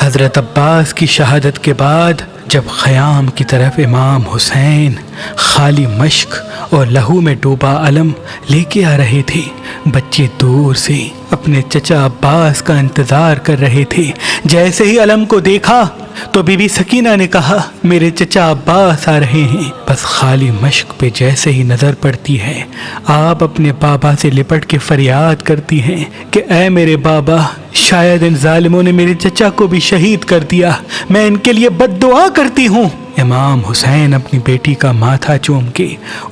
حضرت عباس کی شہادت کے بعد جب خیام کی طرف امام حسین خالی مشق اور لہو میں ڈوبا علم لے کے آ رہے تھے، بچے دور سے اپنے چچا عباس کا انتظار کر رہے تھے۔ جیسے ہی علم کو دیکھا تو بی بی سکینہ نے کہا میرے چچا عباس آ رہے ہیں۔ بس خالی مشق پہ جیسے ہی نظر پڑتی ہے آپ اپنے بابا سے لپٹ کے فریاد کرتی ہیں کہ اے میرے بابا، شاید ان ظالموں نے میرے چچا کو بھی شہید کر دیا، میں ان کے لیے بد دعا کرتی ہوں۔ امام حسین اپنی بیٹی کا ماتھا چوم کے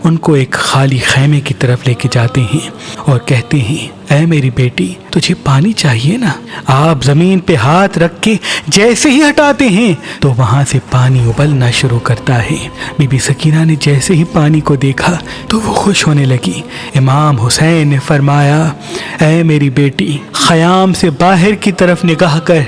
ان کو ایک خالی خیمے کی طرف لے کے جاتے ہیں اور کہتے ہیں اے میری بیٹی، تجھے پانی چاہیے نا؟ آپ زمین پہ ہاتھ رکھ کے جیسے ہی ہٹاتے ہیں تو وہاں سے پانی ابلنا شروع کرتا ہے۔ بی بی سکینہ نے جیسے ہی پانی کو دیکھا تو وہ خوش ہونے لگی۔ امام حسین نے فرمایا اے میری بیٹی، خیام سے باہر کی طرف نگاہ کر۔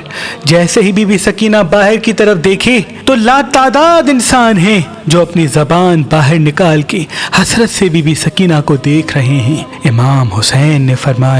جیسے ہی بی بی سکینہ باہر کی طرف دیکھے تو لاتعداد انسان ہیں جو اپنی زبان باہر نکال کے حسرت سے بی بی سکینہ کو دیکھ رہے ہیں۔ امام حسین نے فرمایا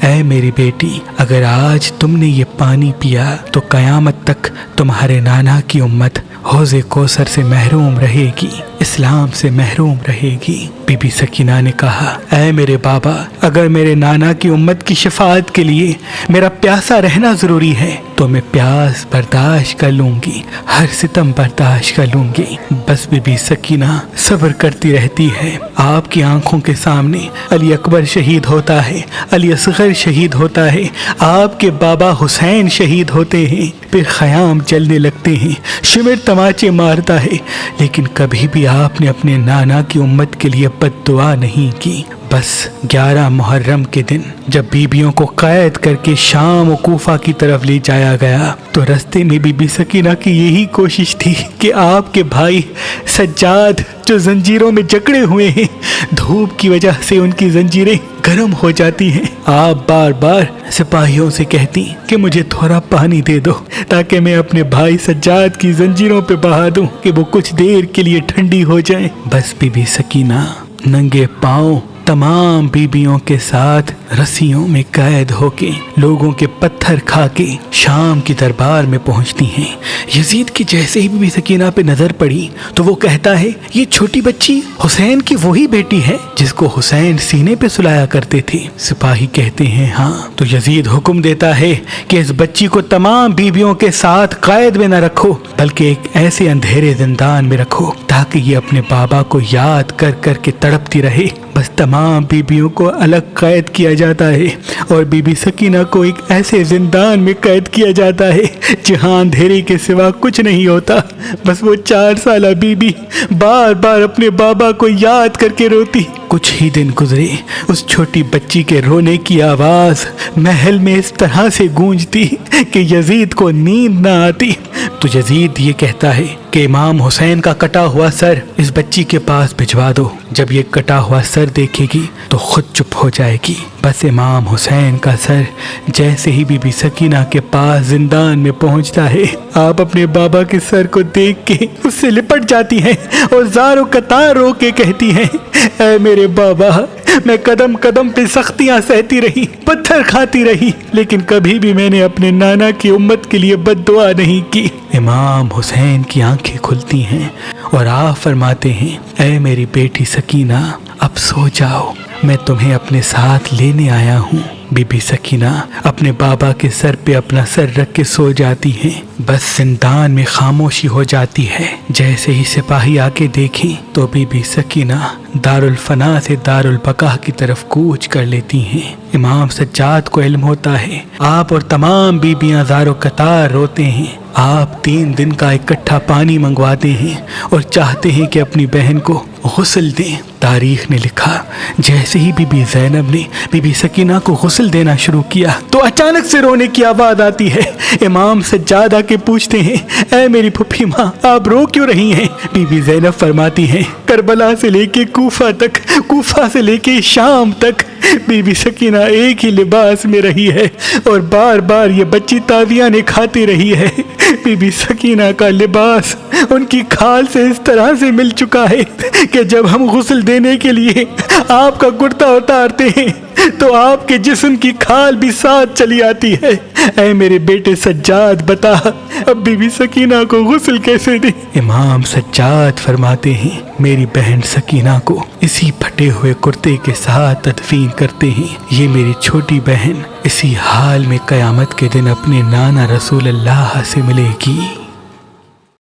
اے میری بیٹی، اگر آج تم نے یہ پانی پیا تو قیامت تک تمہارے نانا کی امت حوض کوثر سے محروم رہے گی، اسلام سے محروم رہے گی۔ بی بی سکینہ نے کہا اے میرے بابا، اگر میرے نانا کی امت کی شفاعت کے لیے میرا پیاسا رہنا ضروری ہے تو میں پیاس برداشت کر لوں گی، ہر ستم برداشت کر لوں گی۔ بس بی بی سکینہ صبر کرتی رہتی ہے۔ آپ کی آنکھوں کے سامنے علی اکبر شہید ہوتا ہے، علی اصغر شہید ہوتا ہے، آپ کے بابا حسین شہید ہوتے ہیں، پھر خیام جلنے لگتے ہیں، شمر تماچے مارتا ہے، لیکن کبھی بھی آپ نے اپنے نانا کی امت کے لیے بد دعا نہیں کی۔ بس 11 محرم کے دن جب بیبیوں کو قید کر کے شام و کوفہ کی طرف لے جایا گیا تو رستے میں بی بی سکینہ کی یہی کوشش تھی کہ آپ کے بھائی سجاد جو زنجیروں میں جکڑے ہوئے ہیں، دھوپ کی وجہ سے ان کی زنجیریں گرم ہو جاتی ہیں، آپ بار بار سپاہیوں سے کہتی کہ مجھے تھوڑا پانی دے دو تاکہ میں اپنے بھائی سجاد کی زنجیروں پہ بہا دوں کہ وہ کچھ دیر کے لیے ٹھنڈی ہو جائیں۔ بس بی بی سکینہ ننگے پاؤں تمام بیبیوں کے ساتھ رسیوں میں قید ہو کے لوگوں کے پتھر کھا کے شام کی دربار میں پہنچتی ہیں۔ یزید کی جیسے ہی بی بی سکینہ پہ نظر پڑی تو وہ کہتا ہے یہ چھوٹی بچی حسین کی وہی بیٹی ہے جس کو حسین سینے پہ سلایا کرتے تھے۔ سپاہی کہتے ہیں ہاں۔ تو یزید حکم دیتا ہے کہ اس بچی کو تمام بیبیوں کے ساتھ قید میں نہ رکھو بلکہ ایک ایسے اندھیرے زندان میں رکھو تاکہ یہ اپنے بابا کو یاد کر کر کے تڑپتی رہے۔ بس تمام بیبیوں کو الگ قید کیا جاتا ہے اور بی بی سکینہ کو ایک ایسے زندان میں قید کیا جاتا ہے جہاں اندھیرے کے سوا کچھ نہیں ہوتا۔ بس وہ 4 سالہ بیبی بار بار اپنے بابا کو یاد کر کے روتی۔ کچھ ہی دن گزرے، اس چھوٹی بچی کے رونے کی آواز محل میں اس طرح سے گونجتی کہ یزید کو نیند نہ آتی۔ تو یزید یہ کہتا ہے کہ امام حسین کا کٹا ہوا سر اس بچی کے پاس بھجوا دو، جب یہ کٹا ہوا سر دیکھے گی تو خود چپ ہو جائے گی۔ بس امام حسین کا سر جیسے ہی بی بی سکینہ کے پاس زندان میں پہنچتا ہے، آپ اپنے بابا کے سر کو دیکھ کے اس سے لپٹ جاتی ہیں اور زار و قطار رو کے کہتی ہیں اے میرے بابا، میں قدم قدم پہ سختیاں سہتی رہی، پتھر کھاتی رہی، لیکن کبھی بھی میں نے اپنے نانا کی امت کے لیے بد دعا نہیں کی۔ امام حسین کی آنکھیں کھلتی ہیں اور آپ فرماتے ہیں اے میری بیٹی سکینہ، اب سو جاؤ، میں تمہیں اپنے ساتھ لینے آیا ہوں۔ بی بی سکینہ اپنے بابا کے سر پہ اپنا سر رکھ کے سو جاتی ہیں۔ بس زندان میں خاموشی ہو جاتی ہے۔ جیسے ہی سپاہی آ کے دیکھیں تو بی بی سکینہ دارالفنا سے دارالبقا کی طرف کوچ کر لیتی ہیں۔ امام سجاد کو علم ہوتا ہے، آپ اور تمام بیبیاں زار و قطار روتے ہیں۔ آپ 3 دن کا اکٹھا پانی منگواتے ہیں اور چاہتے ہیں کہ اپنی بہن کو غسل دیں۔ تاریخ نے لکھا جیسے ہی بی بی زینب نے بی بی سکینہ کو غسل دینا شروع کیا تو اچانک سے رونے کی آواز آتی ہے۔ امام سجاد آ کے پوچھتے ہیں اے میری پھپھی ماں، آپ رو کیوں رہی ہیں؟ بی بی زینب فرماتی ہیں کربلا سے لے کے کوفہ تک، کوفہ سے لے کے شام تک بی بی سکینہ ایک ہی لباس میں رہی ہے اور بار بار یہ بچی تاویانے کھاتی رہی ہے۔ بی بی سکینہ کا لباس ان کی کھال سے اس طرح سے مل چکا ہے کہ جب ہم غسل دینے کے لیے آپ کا کرتا اتارتے ہیں تو آپ کے جسم کی کھال بھی ساتھ چلی آتی ہے۔ اے میرے بیٹے سجاد، بتا اب بی بی سکینہ کو غسل کیسے دیں؟ امام سجاد فرماتے ہیں میری بہن سکینہ کو اسی پھٹے ہوئے کرتے کے ساتھ تدفین کرتے ہیں۔ یہ میری چھوٹی بہن اسی حال میں قیامت کے دن اپنے نانا رسول اللہ سے ملے گی۔